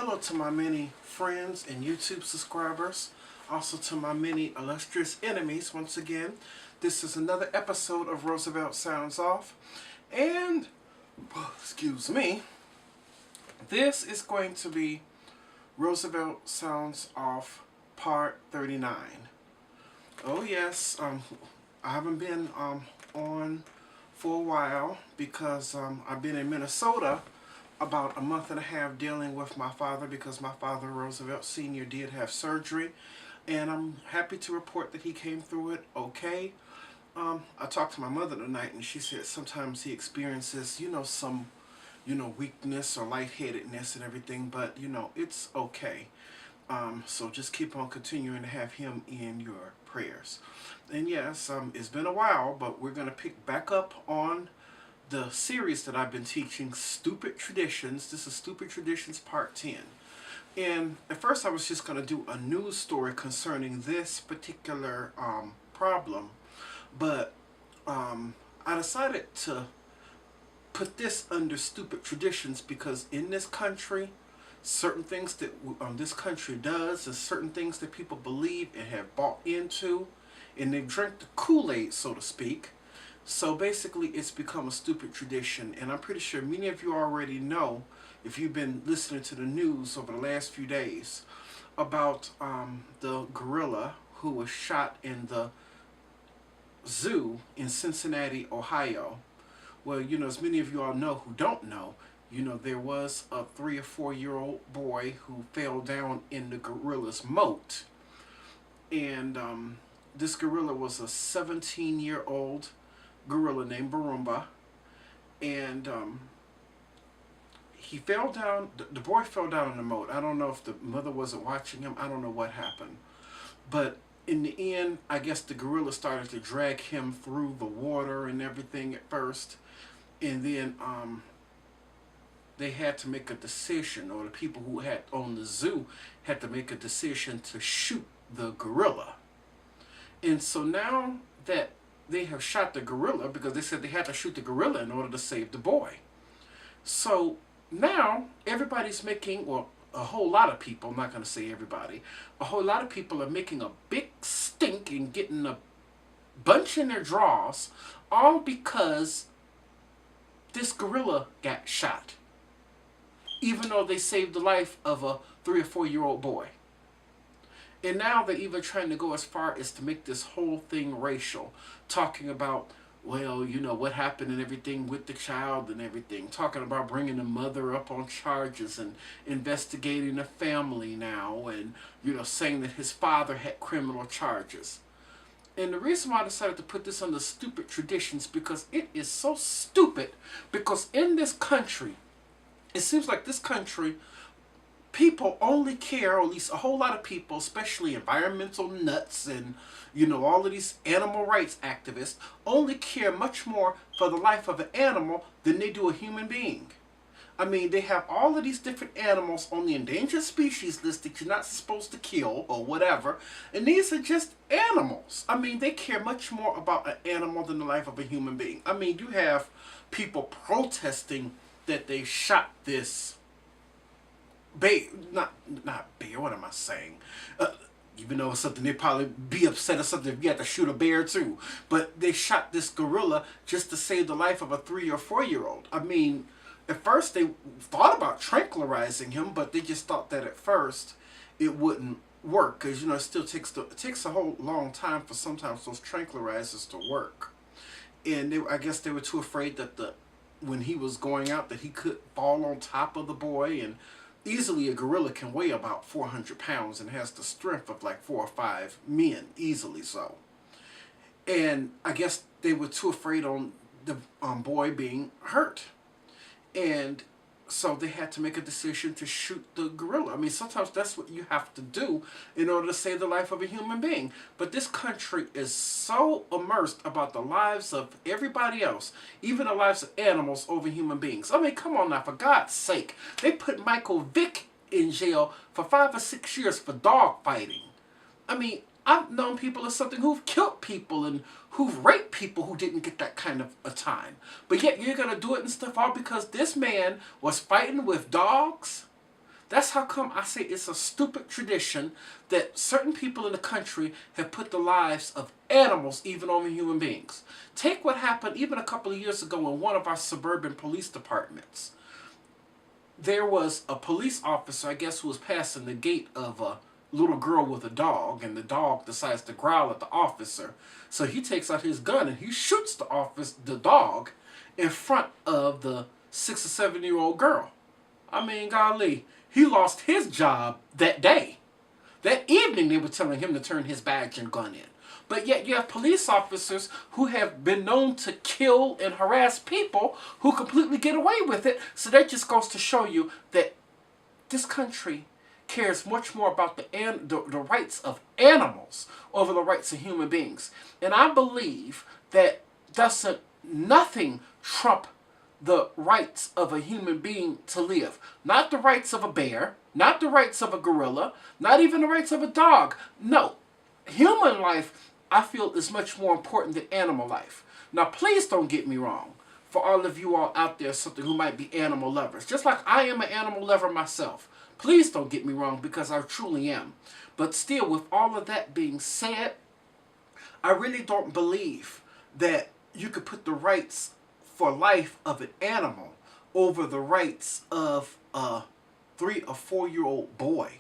Hello to my many friends and YouTube subscribers. Also to my many illustrious enemies. Once again, this is another episode of Roosevelt Sounds Off. And, excuse me, this is going to be Roosevelt Sounds Off Part 39. Oh yes, I haven't been on for a while because I've been in Minnesota about a month and a half dealing with my father because my father, Roosevelt Sr., did have surgery. And I'm happy to report that he came through it okay. I talked to my mother tonight and she said sometimes he experiences, some, weakness or lightheadedness and everything, but, it's okay. So just keep on continuing to have him in your prayers. And yes, it's been a while, but we're going to pick back up on the series that I've been teaching, Stupid Traditions. This is Stupid Traditions Part 10. And at first I was just going to do a news story concerning this particular problem. But I decided to put this under Stupid Traditions because in this country, certain things that this country does and certain things that people believe and have bought into, and they've drank the Kool-Aid, so to speak. So basically it's become a stupid tradition, and I'm pretty sure many of you already know, if you've been listening to the news over the last few days, about the gorilla who was shot in the zoo in Cincinnati, Ohio. Well, as many of you all know who don't know, there was a 3 or 4 year old boy who fell down in the gorilla's moat. And this gorilla was a 17-year-old gorilla named Barumba, and he fell down. The boy fell down in the moat. I don't know if the mother wasn't watching him. I don't know what happened, but in the end, I guess the gorilla started to drag him through the water and everything at first, and then they had to make a decision, or the people who had owned the zoo had to make a decision to shoot the gorilla. And so now that they have shot the gorilla, because they said they had to shoot the gorilla in order to save the boy. So now everybody's making, well, a whole lot of people, I'm not going to say everybody, a whole lot of people are making a big stink and getting a bunch in their drawers, all because this gorilla got shot, even though they saved the life of a 3 or 4 year old boy. And now they're even trying to go as far as to make this whole thing racial, talking about, well, what happened and everything with the child and everything, talking about bringing the mother up on charges and investigating the family now, and, saying that his father had criminal charges. And the reason why I decided to put this under Stupid Traditions, because it is so stupid, because in this country, it seems like this country, people only care, or at least a whole lot of people, especially environmental nuts and, all of these animal rights activists, only care much more for the life of an animal than they do a human being. I mean, they have all of these different animals on the endangered species list that you're not supposed to kill or whatever, and these are just animals. I mean, they care much more about an animal than the life of a human being. I mean, you have people protesting that they shot this bear, not bear, what am I saying? Even though it's something they'd probably be upset or something if you had to shoot a bear too. But they shot this gorilla just to save the life of a 3 or 4 year old. I mean, at first they thought about tranquilizing him, but they just thought that at first it wouldn't work. Because, it still takes a whole long time for sometimes those tranquilizers to work. And I guess they were too afraid that when he was going out that he could fall on top of the boy. And easily a gorilla can weigh about 400 pounds and has the strength of like 4 or 5 men, easily so. And I guess they were too afraid on the boy being hurt. And so they had to make a decision to shoot the gorilla. I mean, sometimes that's what you have to do in order to save the life of a human being. But this country is so immersed about the lives of everybody else, even the lives of animals, over human beings. I mean, come on now, for God's sake. They put Michael Vick in jail for 5 or 6 years for dog fighting. I mean, I've known people or something who've killed people and who've raped people who didn't get that kind of a time. But yet you're going to do it and stuff all because this man was fighting with dogs? That's how come I say it's a stupid tradition that certain people in the country have put the lives of animals even over human beings. Take what happened even a couple of years ago in one of our suburban police departments. There was a police officer, I guess, who was passing the gate of a little girl with a dog, and the dog decides to growl at the officer. So he takes out his gun and he shoots the dog in front of the 6 or 7-year-old girl. I mean, golly, he lost his job that day. That evening they were telling him to turn his badge and gun in. But yet you have police officers who have been known to kill and harass people who completely get away with it. So that just goes to show you that this country cares much more about the rights of animals over the rights of human beings. And I believe that nothing trump the rights of a human being to live. Not the rights of a bear, not the rights of a gorilla, not even the rights of a dog. No, human life, I feel, is much more important than animal life. Now, please don't get me wrong. For all of you all out there, something who might be animal lovers, just like I am an animal lover myself. Please don't get me wrong, because I truly am. But still, with all of that being said, I really don't believe that you could put the rights for life of an animal over the rights of a 3 or 4-year-old boy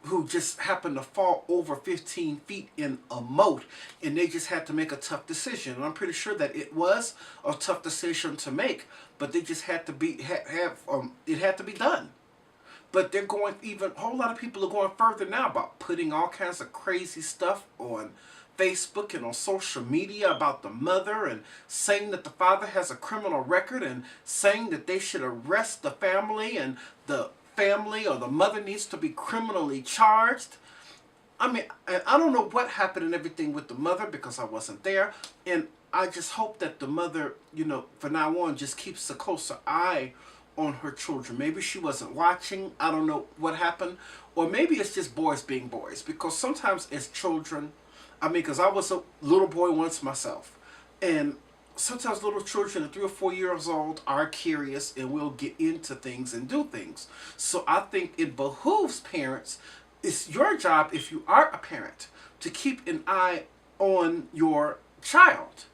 who just happened to fall over 15 feet in a moat, and they just had to make a tough decision. And I'm pretty sure that it was a tough decision to make, but they just had to be it had to be done. But they're going even, a whole lot of people are going further now about putting all kinds of crazy stuff on Facebook and on social media about the mother, and saying that the father has a criminal record, and saying that they should arrest the family, and the family or the mother needs to be criminally charged. I mean, I don't know what happened and everything with the mother because I wasn't there. And I just hope that the mother, you know, from now on just keeps a closer eye on her children. Maybe she wasn't watching. I don't know what happened. Or maybe it's just boys being boys. Because sometimes as children, I mean, because I was a little boy once myself. And sometimes little children at 3 or 4 years old are curious and will get into things and do things. So I think it behooves parents, it's your job if you are a parent, to keep an eye on your child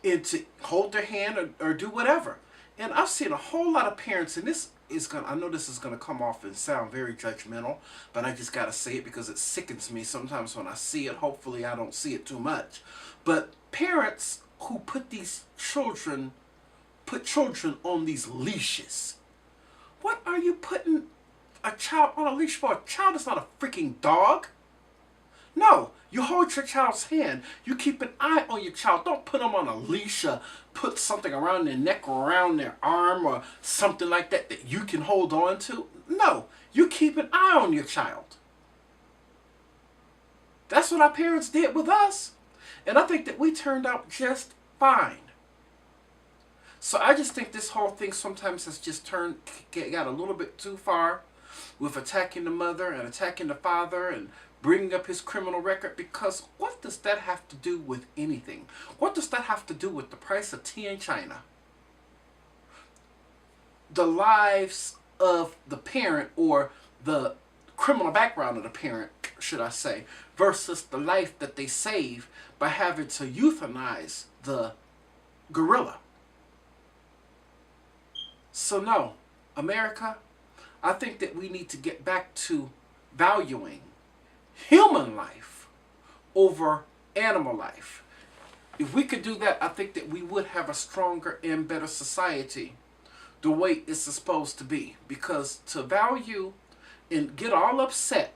and to hold their hand or do whatever. And I've seen a whole lot of parents, and this is gonna, I know this is gonna come off and sound very judgmental, but I just gotta say it because it sickens me sometimes when I see it. Hopefully I don't see it too much. But parents who put children on these leashes. What are you putting a child on a leash for? A child is not a freaking dog. No, you hold your child's hand. You keep an eye on your child. Don't put them on a leash or put something around their neck or around their arm or something like that that you can hold on to. No, you keep an eye on your child. That's what our parents did with us. And I think that we turned out just fine. So I just think this whole thing sometimes has just got a little bit too far with attacking the mother and attacking the father and bringing up his criminal record, because what does that have to do with anything? What does that have to do with the price of tea in China? The lives of the parent, or the criminal background of the parent, should I say, versus the life that they save by having to euthanize the gorilla. So no, America, I think that we need to get back to valuing human life over animal life. If we could do that, I think that we would have a stronger and better society the way it's supposed to be. Because to value and get all upset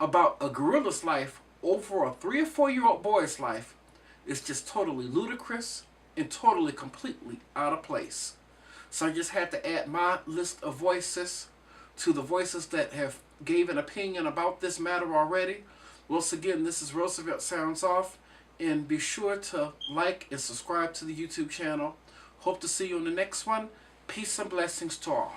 about a gorilla's life over a 3 or 4-year-old boy's life is just totally ludicrous and totally completely out of place. So I just had to add my list of voices to the voices that have gave an opinion about this matter already. Once again, this is Roosevelt Sounds Off, and be sure to like and subscribe to the YouTube channel. Hope to see you on the next one. Peace and blessings to all.